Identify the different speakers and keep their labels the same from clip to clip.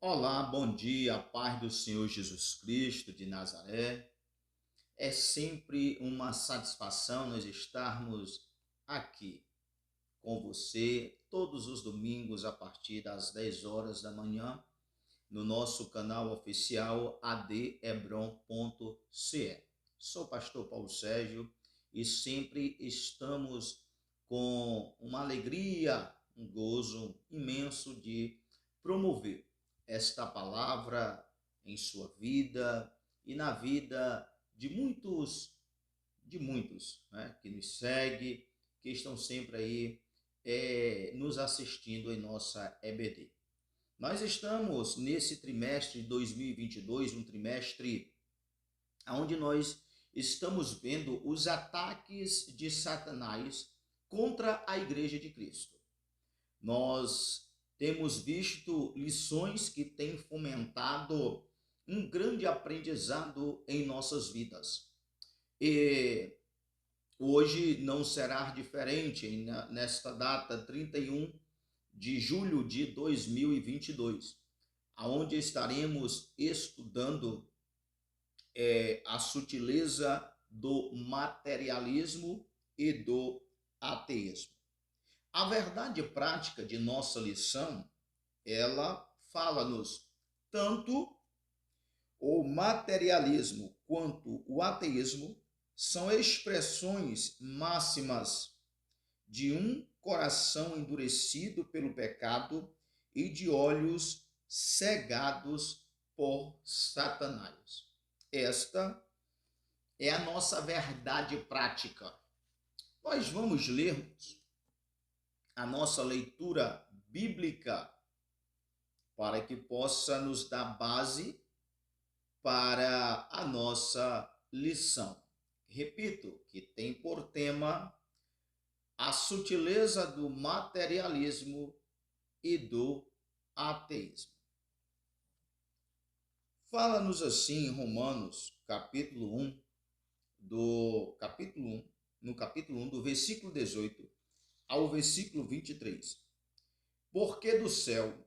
Speaker 1: Olá, bom dia, paz do Senhor Jesus Cristo de Nazaré. É sempre uma satisfação nós estarmos aqui com você todos os domingos a partir das 10 horas da manhã no nosso canal oficial adhebron.ce. Sou o pastor Paulo Sérgio e sempre estamos com uma alegria, um gozo imenso de promover esta palavra em sua vida e na vida de muitos, né, que nos seguem, que estão sempre aí nos assistindo em nossa EBD. Nós estamos nesse trimestre de 2022, um trimestre onde nós estamos vendo os ataques de Satanás contra a Igreja de Cristo. Nós temos visto lições que têm fomentado um grande aprendizado em nossas vidas. E hoje não será diferente nesta data 31 de julho de 2022, aonde estaremos estudando a sutileza do materialismo e do ateísmo. A verdade prática de nossa lição, ela fala-nos tanto o materialismo quanto o ateísmo são expressões máximas de um coração endurecido pelo pecado e de olhos cegados por Satanás. Esta é a nossa verdade prática. Nós vamos lermos a nossa leitura bíblica para que possa nos dar base para a nossa lição. Repito, que tem por tema a sutileza do materialismo e do ateísmo. Fala-nos assim em Romanos, capítulo 1, no capítulo 1, do versículo 18 ao versículo 23. Porque do céu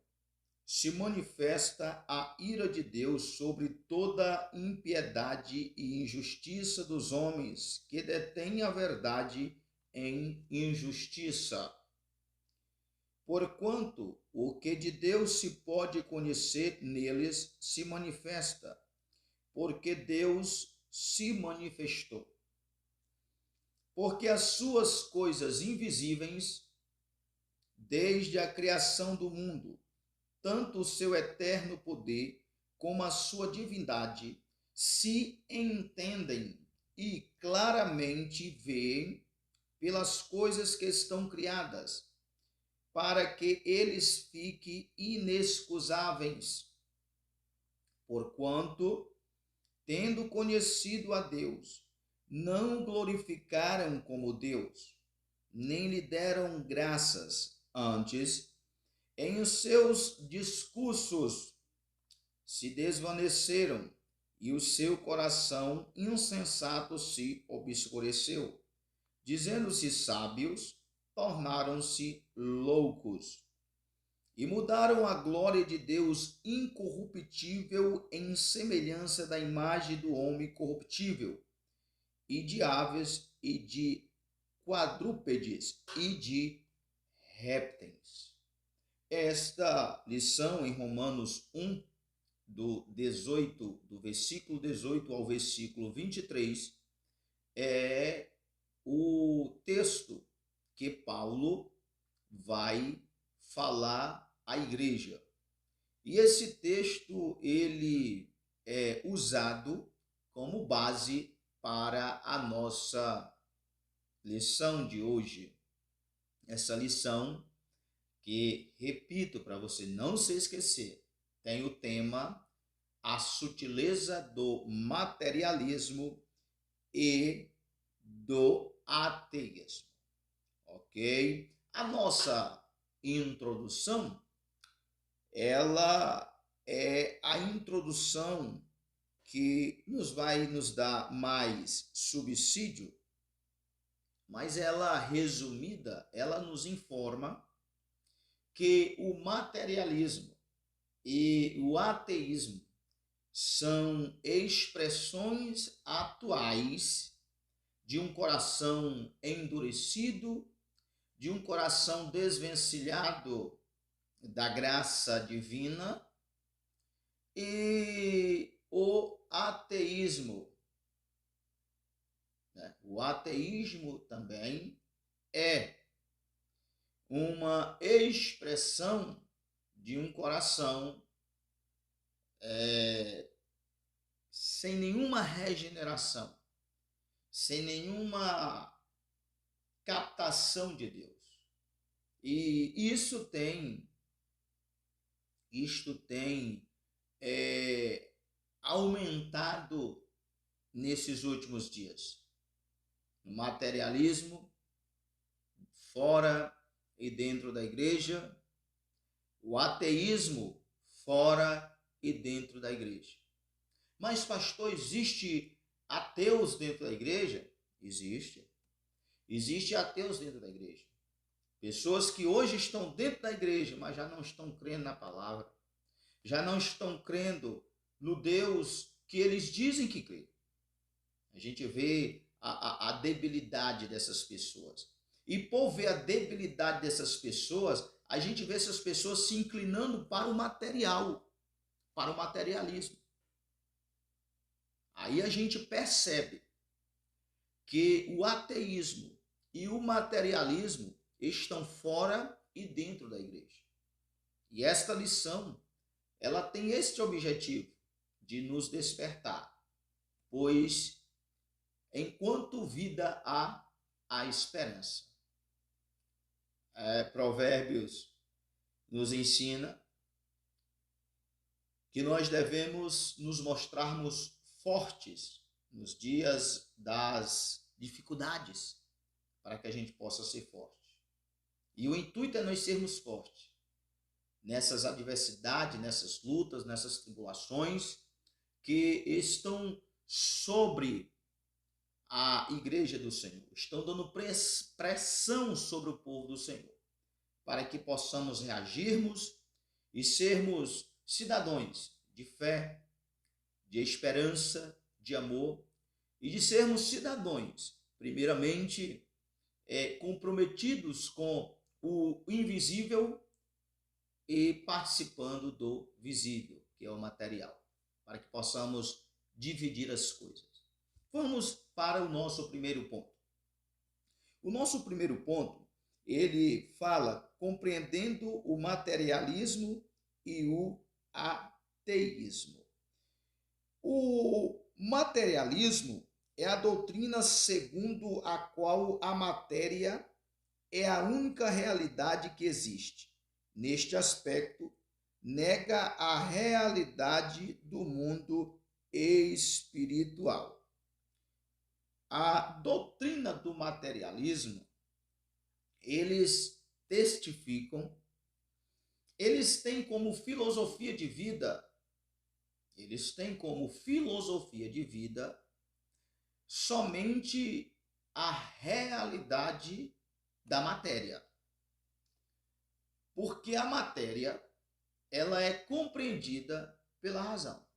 Speaker 1: se manifesta a ira de Deus sobre toda impiedade e injustiça dos homens que detêm a verdade em injustiça. Porquanto o que de Deus se pode conhecer neles se manifesta, porque Deus se manifestou. Porque as suas coisas invisíveis, desde a criação do mundo, tanto o seu eterno poder como a sua divindade, se entendem e claramente veem pelas coisas que estão criadas, para que eles fiquem inexcusáveis. Porquanto, tendo conhecido a Deus, não glorificaram como Deus, nem lhe deram graças, antes, em os seus discursos se desvaneceram e o seu coração insensato se obscureceu. Dizendo-se sábios, tornaram-se loucos e mudaram a glória de Deus incorruptível em semelhança da imagem do homem corruptível, e de aves, e de quadrúpedes, e de répteis. Esta lição em Romanos 1, do versículo 18 ao versículo 23, é o texto que Paulo vai falar à igreja. E esse texto ele é usado como base para a nossa lição de hoje. Essa lição que, repito, para você não se esquecer, tem o tema a sutileza do materialismo e do ateísmo, ok? A nossa introdução, ela é a introdução que vai nos dar mais subsídio, mas ela resumida, ela nos informa que o materialismo e o ateísmo são expressões atuais de um coração endurecido, de um coração desvencilhado da graça divina, e o ateísmo, né? O ateísmo também é uma expressão de um coração sem nenhuma regeneração, sem nenhuma captação de Deus. E isto tem aumentado nesses últimos dias. O materialismo fora e dentro da igreja, o ateísmo fora e dentro da igreja. Mas, pastor, existe ateus dentro da igreja? Existe. Existe ateus dentro da igreja. Pessoas que hoje estão dentro da igreja, mas já não estão crendo na palavra, já não estão crendo no Deus que eles dizem que crê. A gente vê a debilidade dessas pessoas. E por ver a debilidade dessas pessoas, a gente vê essas pessoas se inclinando para o material, para o materialismo. Aí a gente percebe que o ateísmo e o materialismo estão fora e dentro da igreja. E esta lição, ela tem este objetivo de nos despertar, pois enquanto vida há esperança. Provérbios nos ensina que nós devemos nos mostrarmos fortes nos dias das dificuldades, para que a gente possa ser forte. E o intuito é nós sermos fortes nessas adversidades, nessas lutas, nessas tribulações que estão sobre a igreja do Senhor, estão dando pressão sobre o povo do Senhor, para que possamos reagirmos e sermos cidadãos de fé, de esperança, de amor, e de sermos cidadãos, primeiramente, comprometidos com o invisível e participando do visível, que é o material, para que possamos dividir as coisas. Vamos para o nosso primeiro ponto. O nosso primeiro ponto, ele fala compreendendo o materialismo e o ateísmo. O materialismo é a doutrina segundo a qual a matéria é a única realidade que existe. Neste aspecto, nega a realidade do mundo espiritual. A doutrina do materialismo, eles testificam, eles têm como filosofia de vida, somente a realidade da matéria. Porque a matéria, ela é compreendida pela razão.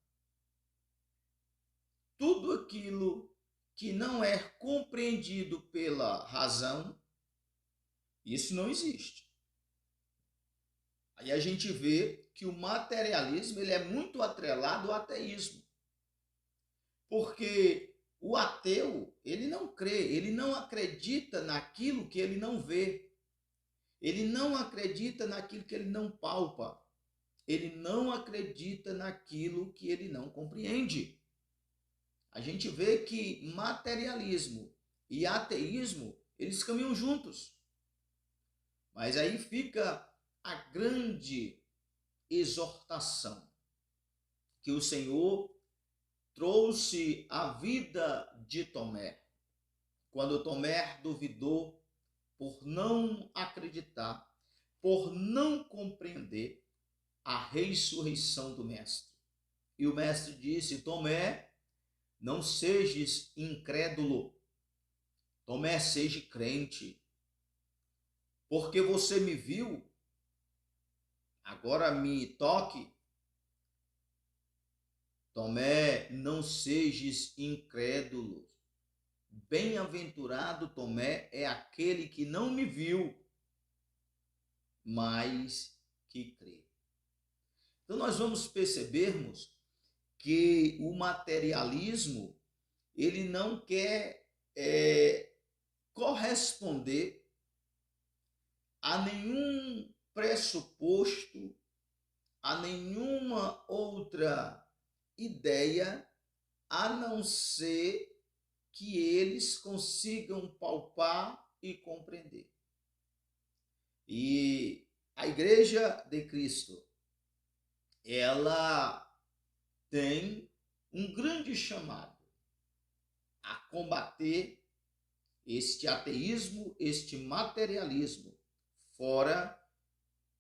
Speaker 1: Tudo aquilo que não é compreendido pela razão, isso não existe. Aí a gente vê que o materialismo ele é muito atrelado ao ateísmo. Porque o ateu, ele não crê, ele não acredita naquilo que ele não vê. Ele não acredita naquilo que ele não palpa. Ele não acredita naquilo que ele não compreende. A gente vê que materialismo e ateísmo, eles caminham juntos. Mas aí fica a grande exortação que o Senhor trouxe à vida de Tomé. Quando Tomé duvidou por não acreditar, por não compreender a ressurreição do Mestre. E o Mestre disse: Tomé, não sejas incrédulo, Tomé, seja crente, porque você me viu, agora me toque Tomé, não sejas incrédulo. Bem-aventurado Tomé é aquele que não me viu, mas que crê. Então nós vamos percebermos que o materialismo ele não quer corresponder a nenhum pressuposto, a nenhuma outra ideia, a não ser que eles consigam palpar e compreender. E a Igreja de Cristo, ela tem um grande chamado a combater este ateísmo, este materialismo, fora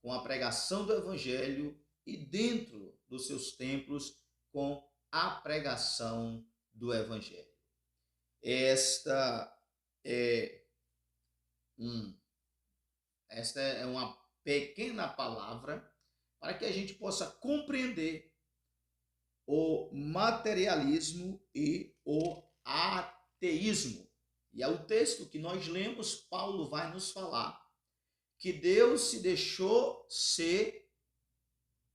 Speaker 1: com a pregação do Evangelho e dentro dos seus templos com a pregação do Evangelho. Esta é uma pequena palavra para que a gente possa compreender o materialismo e o ateísmo. E é o texto que nós lemos, Paulo vai nos falar que Deus se deixou ser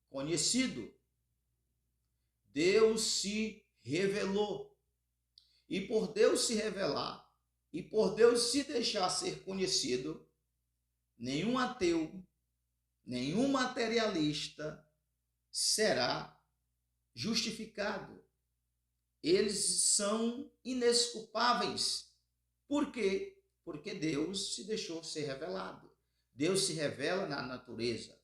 Speaker 1: conhecido. Deus se revelou. E por Deus se revelar, e por Deus se deixar ser conhecido, nenhum ateu, nenhum materialista será justificado. Eles são inesculpáveis. Por quê? Porque Deus se deixou ser revelado. Deus se revela na natureza.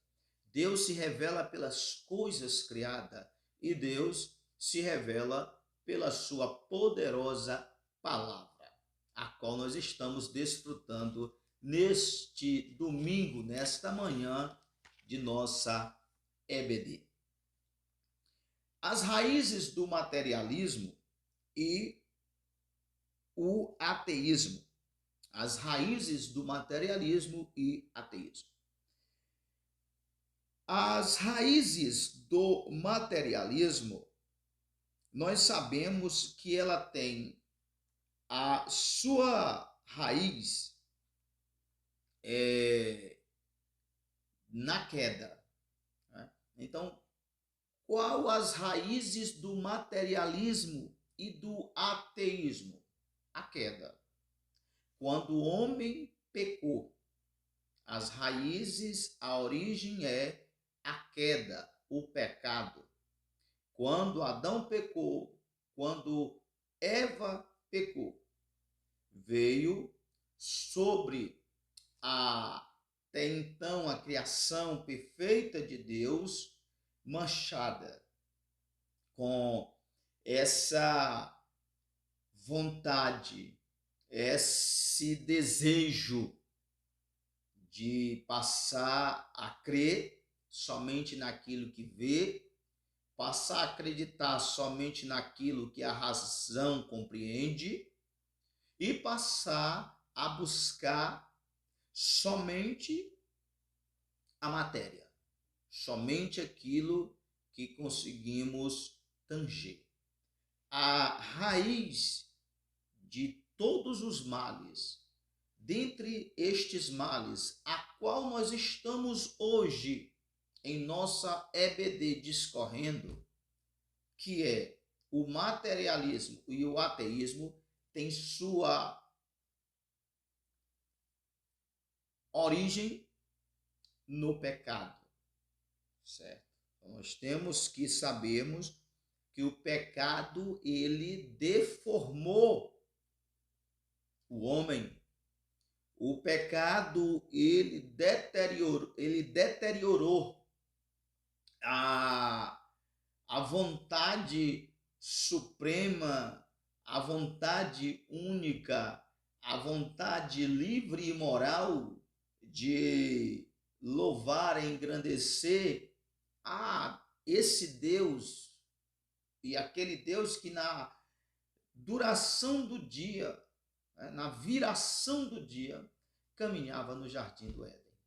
Speaker 1: Deus se revela pelas coisas criadas. E Deus se revela pela sua poderosa palavra, a qual nós estamos desfrutando neste domingo, nesta manhã de nossa EBD. As raízes do materialismo e o ateísmo. As raízes do materialismo e ateísmo. As raízes do materialismo, nós sabemos que ela tem a sua raiz na queda. Né? Então, qual as raízes do materialismo e do ateísmo? A queda. Quando o homem pecou, as raízes, a origem é a queda, o pecado. Quando Adão pecou, quando Eva pecou, veio sobre até então a criação perfeita de Deus manchada com essa vontade, esse desejo de passar a crer somente naquilo que vê, passar a acreditar somente naquilo que a razão compreende e passar a buscar somente a matéria, somente aquilo que conseguimos tanger. A raiz de todos os males, dentre estes males, a qual nós estamos hoje em nossa EBD discorrendo, que é o materialismo e o ateísmo, tem sua origem no pecado, certo? Então, nós temos que sabermos que o pecado, ele deformou o homem. O pecado, ele deteriorou a vontade suprema, a vontade única, a vontade livre e moral de louvar e engrandecer a esse Deus e aquele Deus que na duração do dia, na viração do dia, caminhava no jardim do Éden.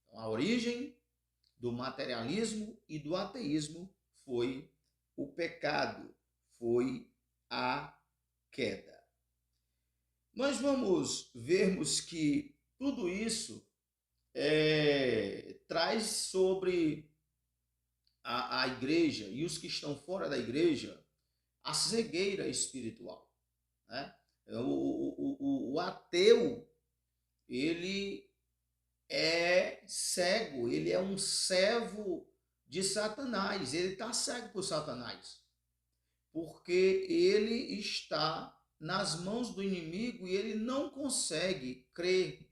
Speaker 1: Então, a origem do materialismo e do ateísmo foi o pecado, foi a queda. Nós vamos vermos que tudo isso traz sobre a igreja e os que estão fora da igreja a cegueira espiritual, né? O ateu, ele é cego, ele é um servo de Satanás, ele está cego por Satanás, porque ele está nas mãos do inimigo e ele não consegue crer,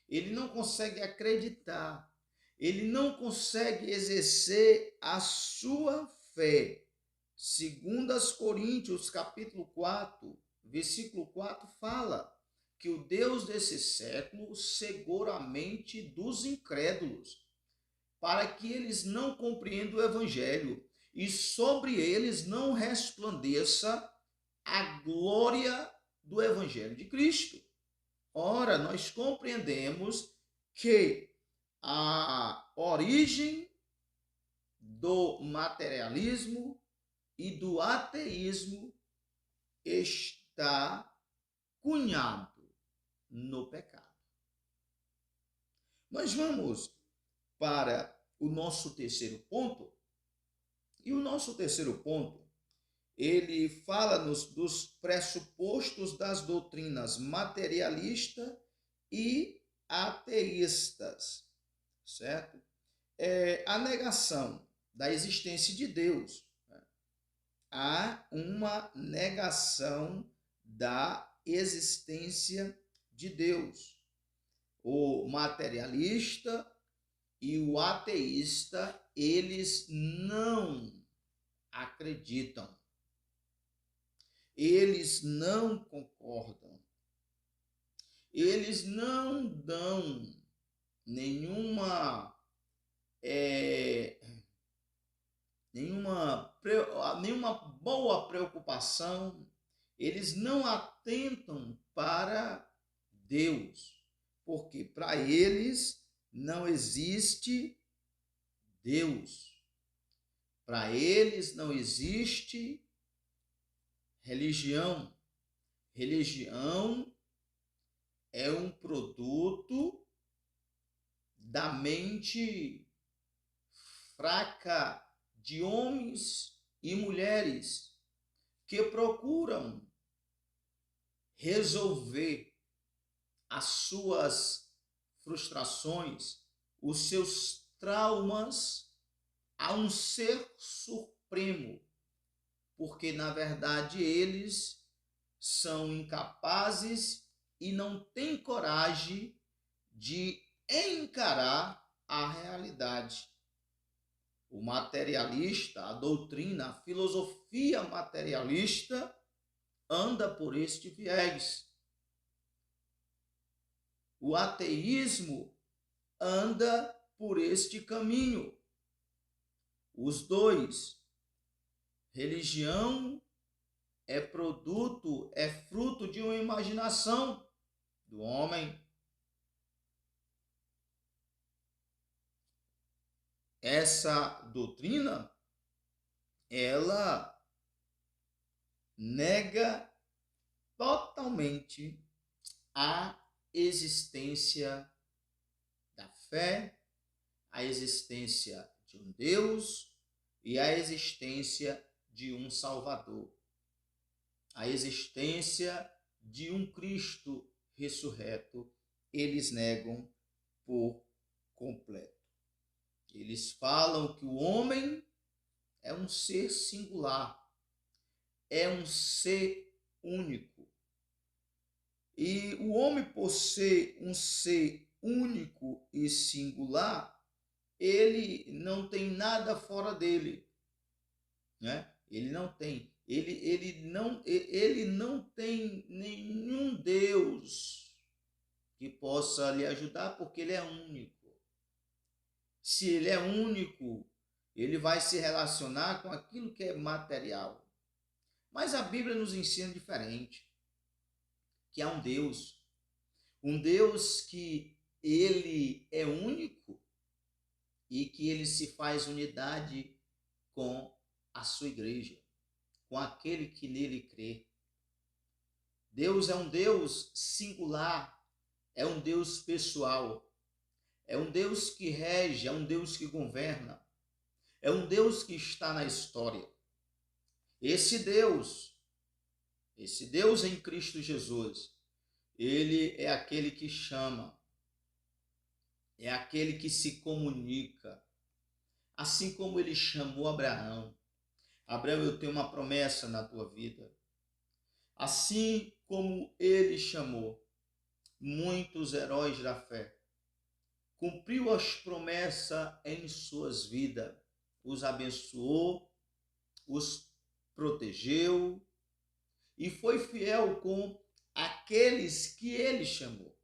Speaker 1: ele não consegue acreditar, ele não consegue exercer a sua fé. Segundo as Coríntios, capítulo 4, versículo 4, fala que o Deus desse século cegou a mente dos incrédulos, para que eles não compreendam o evangelho e sobre eles não resplandeça a glória do evangelho de Cristo. Ora, nós compreendemos que a origem do materialismo e do ateísmo está cunhado no pecado. Nós vamos para o nosso terceiro ponto, e o nosso terceiro ponto, ele fala-nos dos pressupostos das doutrinas materialista e ateístas, certo? A negação da existência de Deus. Há uma negação da existência de Deus. O materialista e o ateísta, eles não acreditam. Eles não concordam. Eles não dão nenhuma boa preocupação, eles não atentam para Deus, porque para eles não existe Deus, para eles não existe religião. Religião é um produto da mente fraca de homens e mulheres que procuram resolver as suas frustrações, os seus traumas a um ser supremo, porque na verdade eles são incapazes e não têm coragem de encarar a realidade. O materialista, a doutrina, a filosofia materialista anda por este viés. O ateísmo anda por este caminho. Os dois, religião é fruto de uma imaginação do homem. Essa doutrina, ela nega totalmente a existência da fé, a existência de um Deus e a existência de um Salvador, a existência de um Cristo ressurreto. Eles negam por completo. Eles falam que o homem é um ser singular, é um ser único. E o homem, por ser um ser único e singular, ele não tem nada fora dele, né? Ele não tem tem nenhum Deus que possa lhe ajudar, porque ele é único. Se ele é único, ele vai se relacionar com aquilo que é material. Mas a Bíblia nos ensina diferente, que há um Deus que ele é único e que ele se faz unidade com a sua igreja, com aquele que nele crê. Deus é um Deus singular, é um Deus pessoal, é um Deus que rege, é um Deus que governa, é um Deus que está na história. Esse Deus em Cristo Jesus, ele é aquele que chama, é aquele que se comunica, assim como ele chamou Abraão. Abraão, eu tenho uma promessa na tua vida. Assim como ele chamou muitos heróis da fé, cumpriu as promessas em suas vidas, os abençoou, os protegeu e foi fiel com aqueles que ele chamou.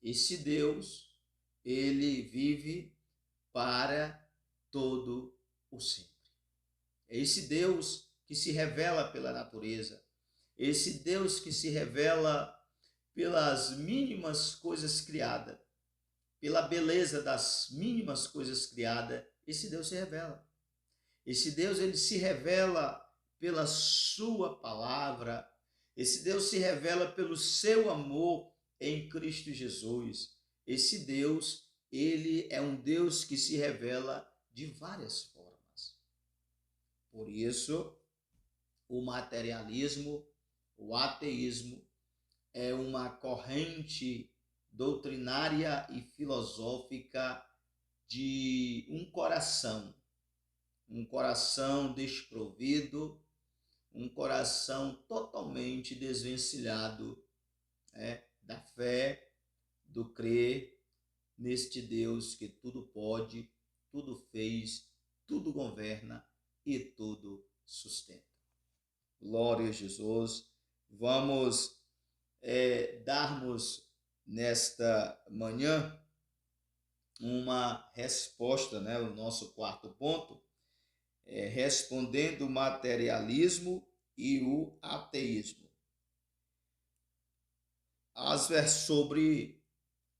Speaker 1: Esse Deus, ele vive para todo o sempre. É esse Deus que se revela pela natureza, esse Deus que se revela pelas mínimas coisas criadas, pela beleza das mínimas coisas criadas, esse Deus se revela. Esse Deus, ele se revela pela sua palavra, esse Deus se revela pelo seu amor em Cristo Jesus. Esse Deus, ele é um Deus que se revela de várias formas. Por isso, o materialismo, o ateísmo, é uma corrente doutrinária e filosófica de um coração desprovido, um coração totalmente desvencilhado da fé, do crer neste Deus que tudo pode, tudo fez, tudo governa e tudo sustenta. Glória a Jesus. Vamos darmos nesta manhã uma resposta, o nosso quarto ponto, respondendo o materialismo e o ateísmo. Sobre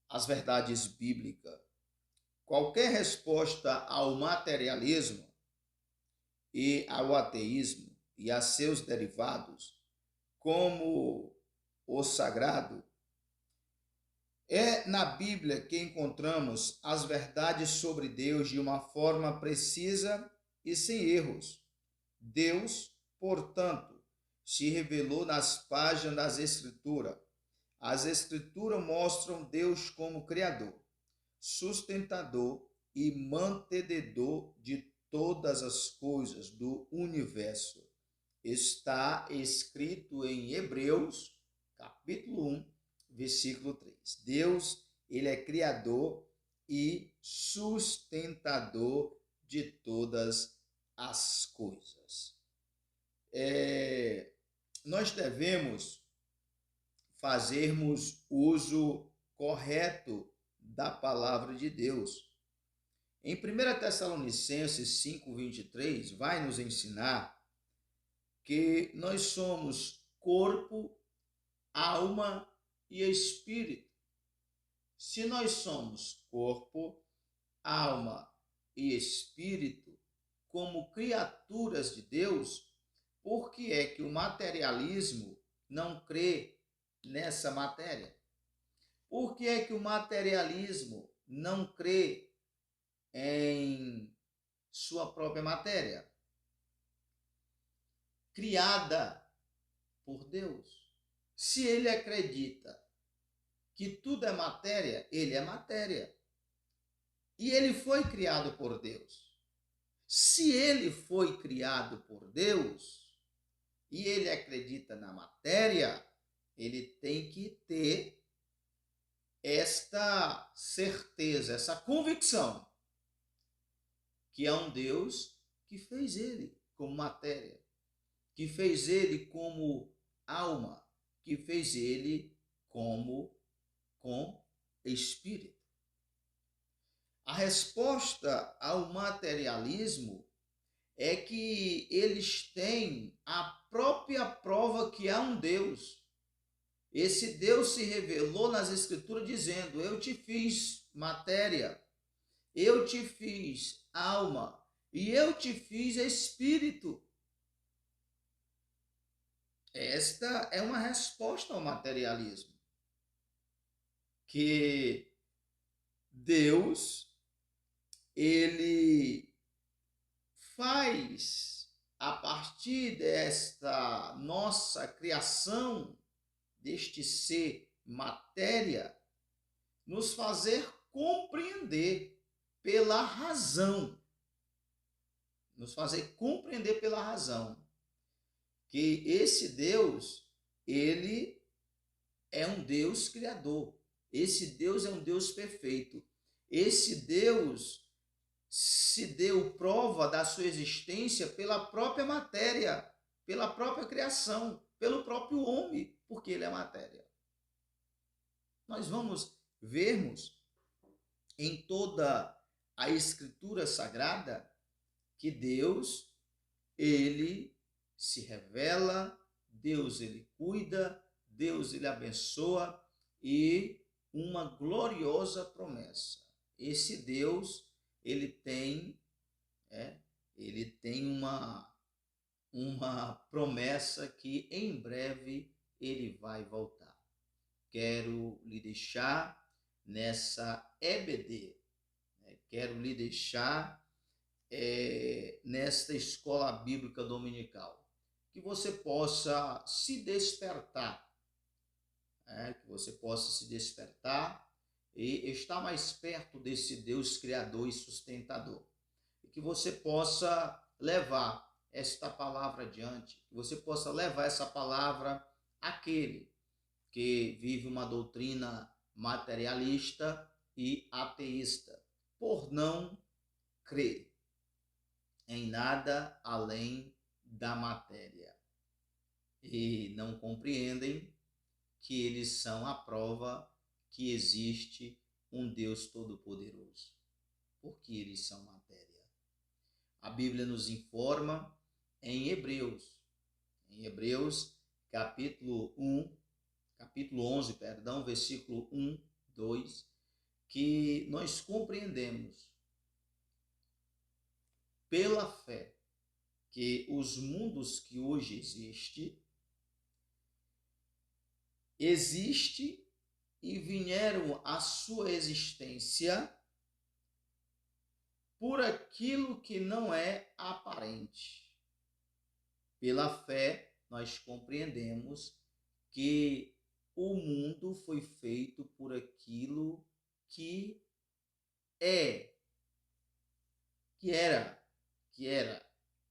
Speaker 1: as verdades bíblicas. Qualquer resposta ao materialismo e ao ateísmo e a seus derivados, como o sagrado, é na Bíblia que encontramos as verdades sobre Deus de uma forma precisa e sem erros. Deus, portanto, se revelou nas páginas das Escrituras. As Escrituras mostram Deus como Criador, sustentador e mantenedor de todas as coisas do universo. Está escrito em Hebreus, capítulo 1, versículo 3. Deus, ele é criador e sustentador de todas as coisas. Nós devemos fazermos uso correto da palavra de Deus. Em 1 Tessalonicenses 5:23, vai nos ensinar que nós somos corpo, alma e espírito. Se nós somos corpo, alma e espírito, como criaturas de Deus, por que é que o materialismo não crê nessa matéria? Por que é que o materialismo não crê em sua própria matéria, criada por Deus? Se ele acredita que tudo é matéria, ele é matéria. E ele foi criado por Deus. Se ele foi criado por Deus e ele acredita na matéria, ele tem que ter esta certeza, essa convicção que há um Deus que fez ele como matéria, que fez ele como alma, que fez ele com espírito. A resposta ao materialismo é que eles têm a própria prova que há um Deus. Esse Deus se revelou nas Escrituras dizendo: eu te fiz matéria, eu te fiz alma e eu te fiz espírito. Esta é uma resposta ao materialismo, que Deus, ele faz, a partir desta nossa criação, deste ser matéria, nos fazer compreender pela razão, que esse Deus, ele é um Deus criador. Esse Deus é um Deus perfeito. Esse Deus se deu prova da sua existência pela própria matéria, pela própria criação, pelo próprio homem, porque ele é matéria. Nós vamos vermos em toda a Escritura Sagrada que Deus, ele se revela, Deus, ele cuida, Deus, ele abençoa, e uma gloriosa promessa. Esse Deus, ele tem uma promessa que em breve ele vai voltar. Quero lhe deixar nessa EBD, quero lhe deixar nesta escola bíblica dominical, que você possa se despertar, e estar mais perto desse Deus criador e sustentador, e que você possa levar esta palavra adiante, que você possa levar essa palavra àquele que vive uma doutrina materialista e ateísta, por não crer em nada além da matéria, e não compreendem que eles são a prova que existe um Deus todo-poderoso, porque eles são matéria. A Bíblia nos informa em Hebreus capítulo 11, versículo 1, 2, que nós compreendemos pela fé que os mundos que hoje existe e vieram à sua existência por aquilo que não é aparente. Pela fé, nós compreendemos que o mundo foi feito por aquilo que era,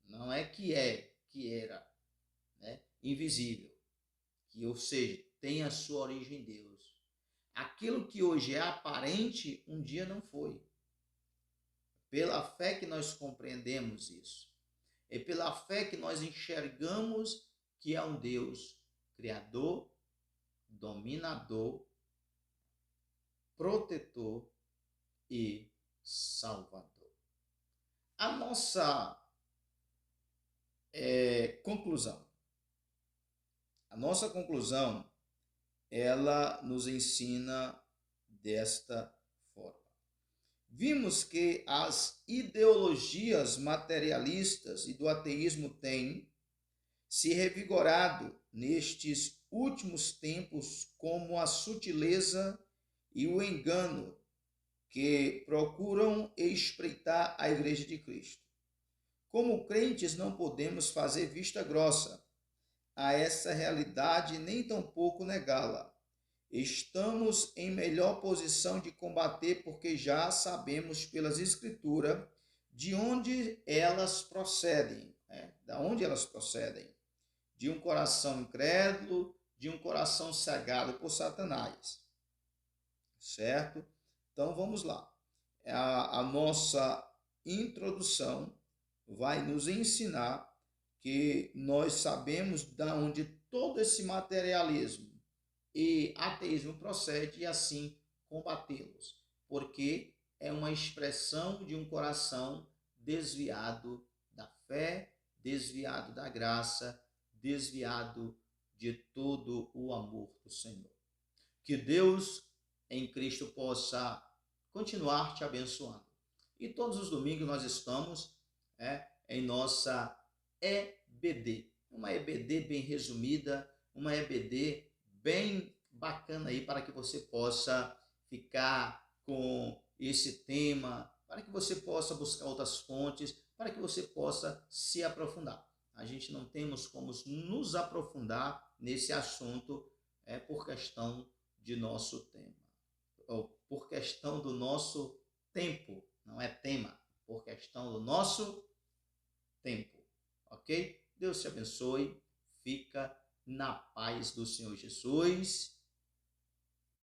Speaker 1: não é que era, invisível, ou seja, tem a sua origem em Deus. Aquilo que hoje é aparente, um dia não foi. Pela fé que nós compreendemos isso. É pela fé que nós enxergamos que é um Deus criador, dominador, protetor e salvador. A nossa conclusão. Ela nos ensina desta forma. Vimos que as ideologias materialistas e do ateísmo têm se revigorado nestes últimos tempos como a sutileza e o engano que procuram espreitar a Igreja de Cristo. Como crentes, não podemos fazer vista grossa a essa realidade, nem tampouco negá-la. Estamos em melhor posição de combater, porque já sabemos pelas Escrituras de onde elas procedem. Da onde elas procedem? De um coração incrédulo, de um coração cegado por Satanás. Certo? Então vamos lá. A nossa introdução vai nos ensinar que nós sabemos de onde todo esse materialismo e ateísmo procede e assim combatê-los, porque é uma expressão de um coração desviado da fé, desviado da graça, desviado de todo o amor do Senhor. Que Deus em Cristo possa continuar te abençoando. E todos os domingos nós estamos em nossa EBD. Uma EBD bem resumida, uma EBD bem bacana aí para que você possa ficar com esse tema, para que você possa buscar outras fontes, para que você possa se aprofundar. A gente não temos como nos aprofundar nesse assunto por questão de nosso tema, ou por questão do nosso tempo, não é tema, por questão do nosso tempo, ok? Deus te abençoe, fica na paz do Senhor Jesus